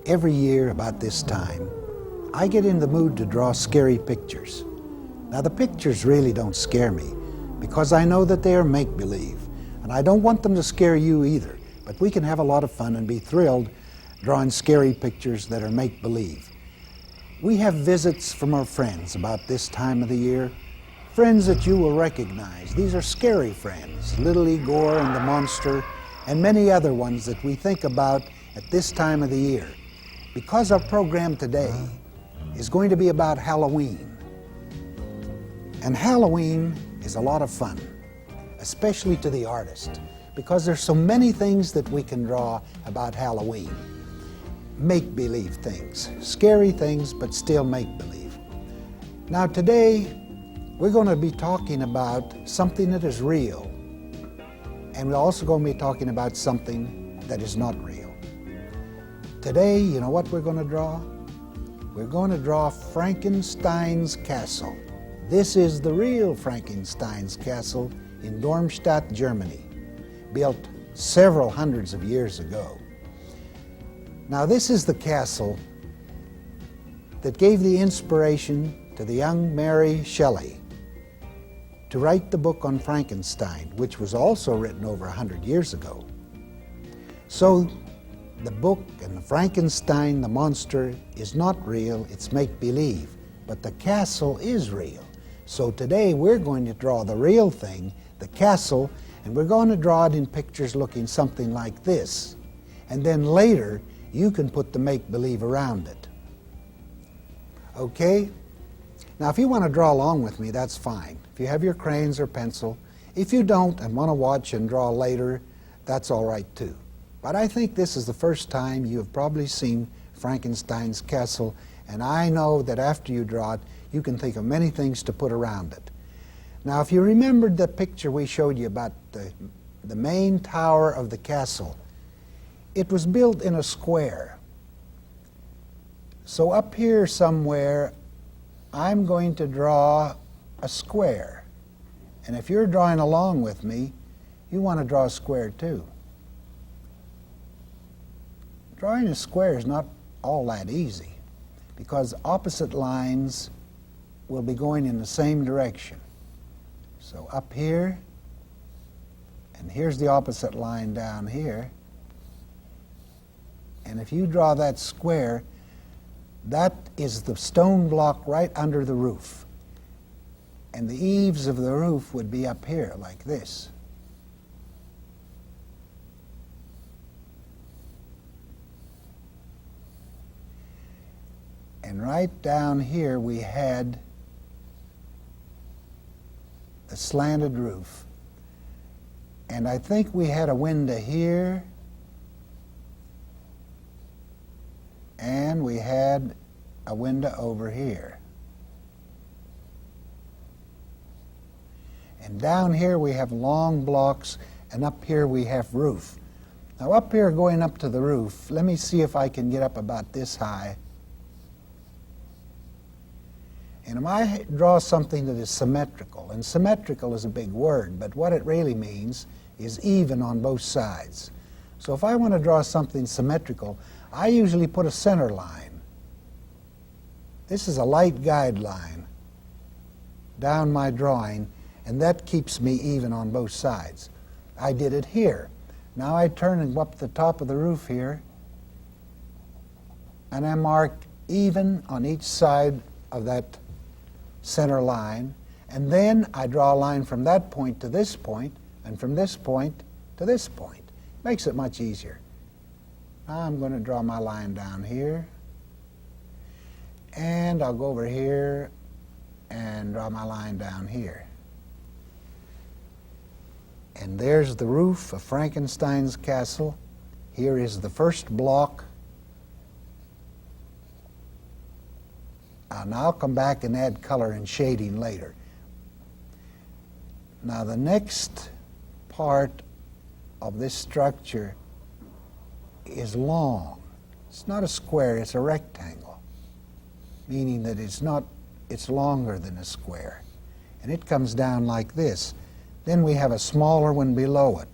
Every year about this time, I get in the mood to draw scary pictures. Now the pictures really don't scare me because I know that they are make-believe, and I don't want them to scare you either, but we can have a lot of fun and be thrilled drawing scary pictures that are make-believe. We have visits from our friends about this time of the year, friends that you will recognize. These are scary friends, Little Igor and the Monster, and many other ones that we think about at this time of the year. Because our program today is going to be about Halloween. And Halloween is a lot of fun, especially to the artist, because there's so many things that we can draw about Halloween. Make-believe things, scary things, but still make-believe. Now today, we're going to be talking about something that is real, and we're also going to be talking about something that is not real. Today, you know what we're going to draw? We're going to draw Frankenstein's castle. This is the real Frankenstein's castle in Darmstadt, Germany, built several hundreds of years ago. Now this is the castle that gave the inspiration to the young Mary Shelley to write the book on Frankenstein, which was also written over 100 years ago. So the book and the Frankenstein, the monster, is not real, it's make-believe, but the castle is real. So today we're going to draw the real thing, the castle, and we're going to draw it in pictures looking something like this. And then later, you can put the make-believe around it. Okay? Now if you want to draw along with me, that's fine. If you have your crayons or pencil. If you don't and want to watch and draw later, that's all right too. But I think this is the first time you have probably seen Frankenstein's castle, and I know that after you draw it, you can think of many things to put around it. Now if you remembered the picture we showed you about the main tower of the castle, it was built in a square. So up here somewhere, I'm going to draw a square. And if you're drawing along with me, you want to draw a square too. Drawing a square is not all that easy because opposite lines will be going in the same direction. So up here, and here's the opposite line down here. And if you draw that square, that is the stone block right under the roof. And the eaves of the roof would be up here like this. And right down here we had the slanted roof. And I think we had a window here, and we had a window over here. And down here we have long blocks, and up here we have roof. Now up here going up to the roof, let me see if I can get up about this high. And if I draw something that is symmetrical, and symmetrical is a big word, but what it really means is even on both sides. So if I want to draw something symmetrical, I usually put a center line. This is a light guideline down my drawing, and that keeps me even on both sides. I did it here. Now I turn and go up the top of the roof here, and I marked even on each side of that center line, and then I draw a line from that point to this point, and from this point to this point. Makes it much easier. Now I'm going to draw my line down here, and I'll go over here and draw my line down here. And there's the roof of Frankenstein's castle. Here is the first block. And I'll come back and add color and shading later. Now the next part of this structure is long. It's not a square, it's a rectangle, meaning that it's longer than a square. And it comes down like this. Then we have a smaller one below it.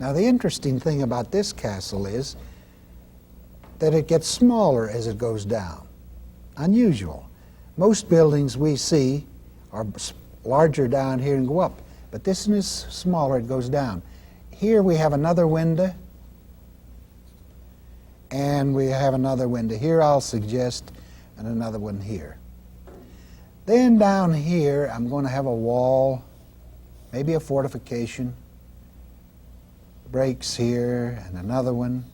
Now the interesting thing about this castle is that it gets smaller as it goes down. Unusual. Most buildings we see are larger down here and go up, but this one is smaller, it goes down. Here we have another window, and we have another window here, I'll suggest, and another one here. Then down here I'm going to have a wall, maybe a fortification, breaks here, and another one.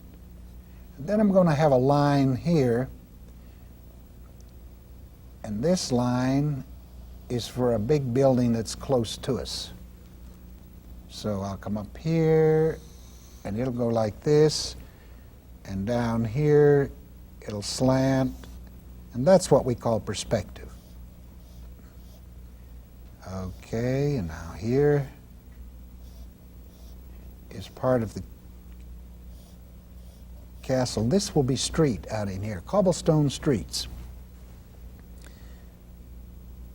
And then I'm going to have a line here, and this line is for a big building that's close to us. So I'll come up here, and it'll go like this, and down here it'll slant, and that's what we call perspective. Okay, and now here is part of the castle. This will be street out in here, cobblestone streets.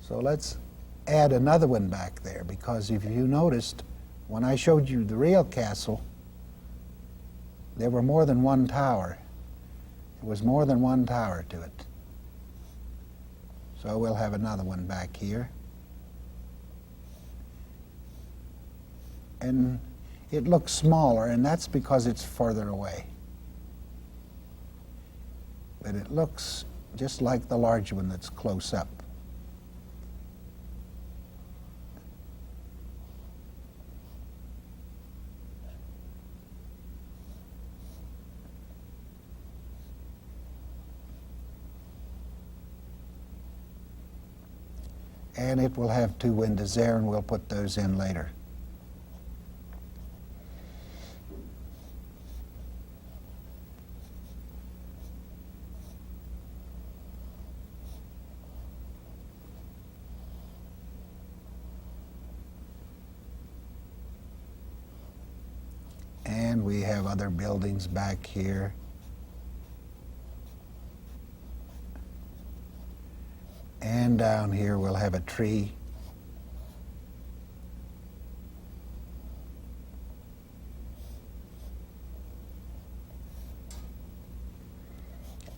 So let's add another one back there, because if you noticed, when I showed you the real castle, there were more than one tower. There was more than one tower to it. So we'll have another one back here. And it looks smaller, and that's because it's further away. But it looks just like the large one that's close up. And it will have two windows there, and we'll put those in later. And we have other buildings back here. And down here we'll have a tree.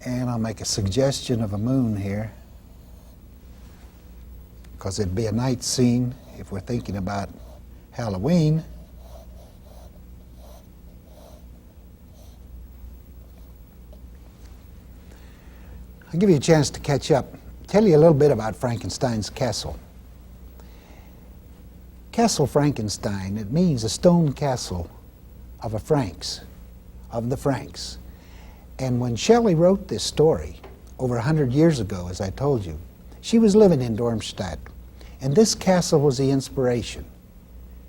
And I'll make a suggestion of a moon here, because it'd be a night scene if we're thinking about Halloween. I'll give you a chance to catch up. Tell you a little bit about Frankenstein's castle. Castle Frankenstein, it means a stone castle of the Franks. And when Shelley wrote this story over 100 years ago, as I told you, she was living in Darmstadt, and this castle was the inspiration.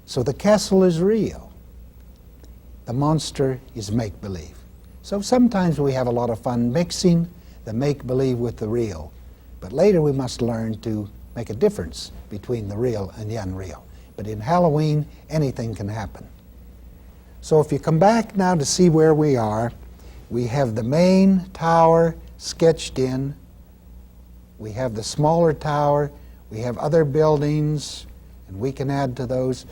So the castle is real. The monster is make-believe. So sometimes we have a lot of fun mixing the make-believe with the real. But later we must learn to make a difference between the real and the unreal. But in Halloween, anything can happen. So if you come back now to see where we are, we have the main tower sketched in. We have the smaller tower. We have other buildings, and we can add to those.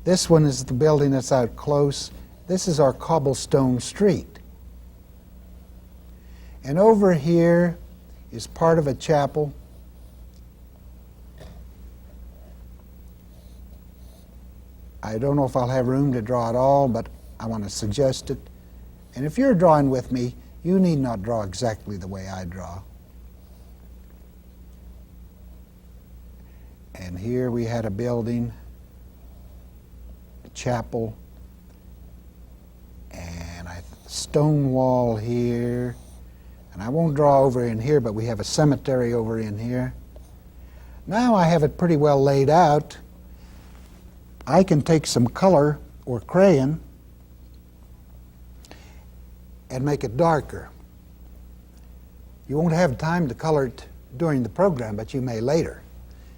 This one is the building that's out close. This is our cobblestone street. And over here is part of a chapel. I don't know if I'll have room to draw it all, but I want to suggest it. And if you're drawing with me, you need not draw exactly the way I draw. And here we had a building, a chapel, and a stone wall here. And I won't draw over in here, but we have a cemetery over in here. Now I have it pretty well laid out. I can take some color or crayon and make it darker. You won't have time to color it during the program, but you may later.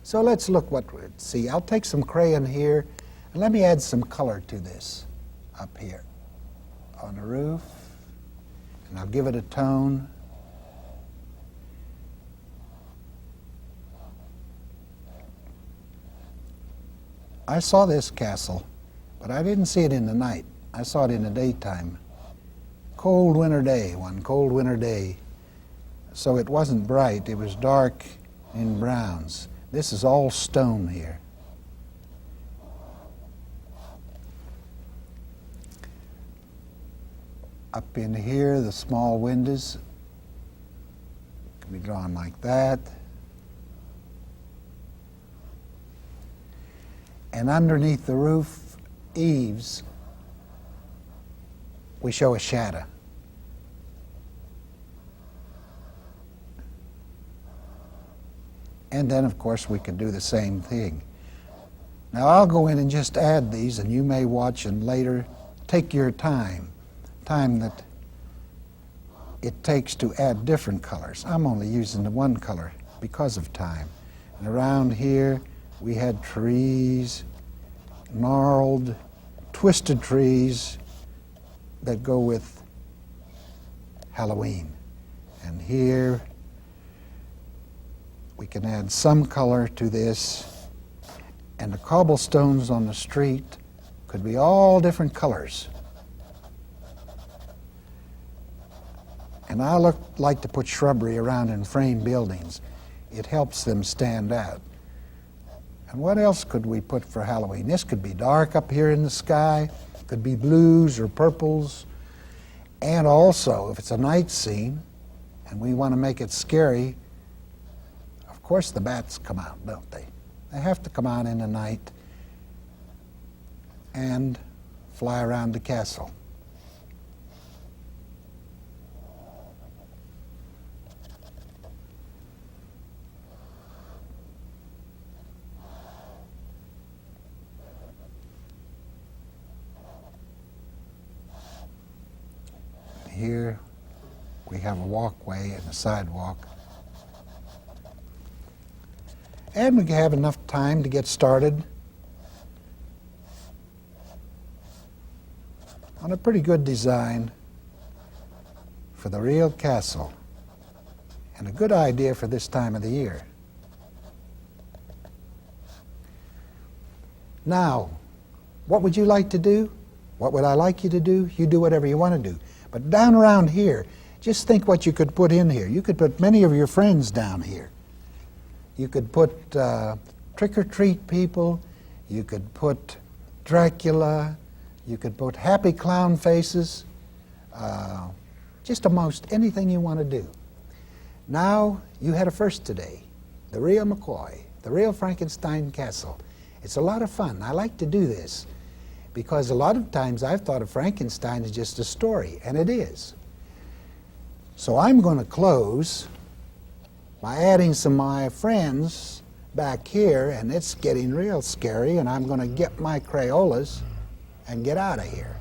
So let's look see. I'll take some crayon here, and let me add some color to this up here on the roof, and I'll give it a tone. I saw this castle, but I didn't see it in the night. I saw it in the daytime. Cold winter day, one cold winter day. So it wasn't bright, it was dark in browns. This is all stone here. Up in here, the small windows can be drawn like that. And underneath the roof eaves, we show a shadow. And then, of course, we could do the same thing. Now, I'll go in and just add these, and you may watch and later take your time that it takes to add different colors. I'm only using the one color because of time. And around here, we had trees, gnarled, twisted trees that go with Halloween. And here, we can add some color to this, and the cobblestones on the street could be all different colors. And I like to put shrubbery around in frame buildings. It helps them stand out. And what else could we put for Halloween? This could be dark up here in the sky, could be blues or purples, and also, if it's a night scene and we want to make it scary, of course the bats come out, don't they? They have to come out in the night and fly around the castle. Here we have a walkway and a sidewalk. And we have enough time to get started on a pretty good design for the real castle, and a good idea for this time of the year. Now, what would you like to do? What would I like you to do? You do whatever you want to do. But down around here, just think what you could put in here. You could put many of your friends down here. You could put trick-or-treat people. You could put Dracula. You could put happy clown faces. Just almost anything you want to do. Now, you had a first today. The real McCoy, the real Frankenstein castle. It's a lot of fun. I like to do this, because a lot of times I've thought of Frankenstein as just a story, and it is. So I'm going to close by adding some of my friends back here, and it's getting real scary, and I'm going to get my Crayolas and get out of here.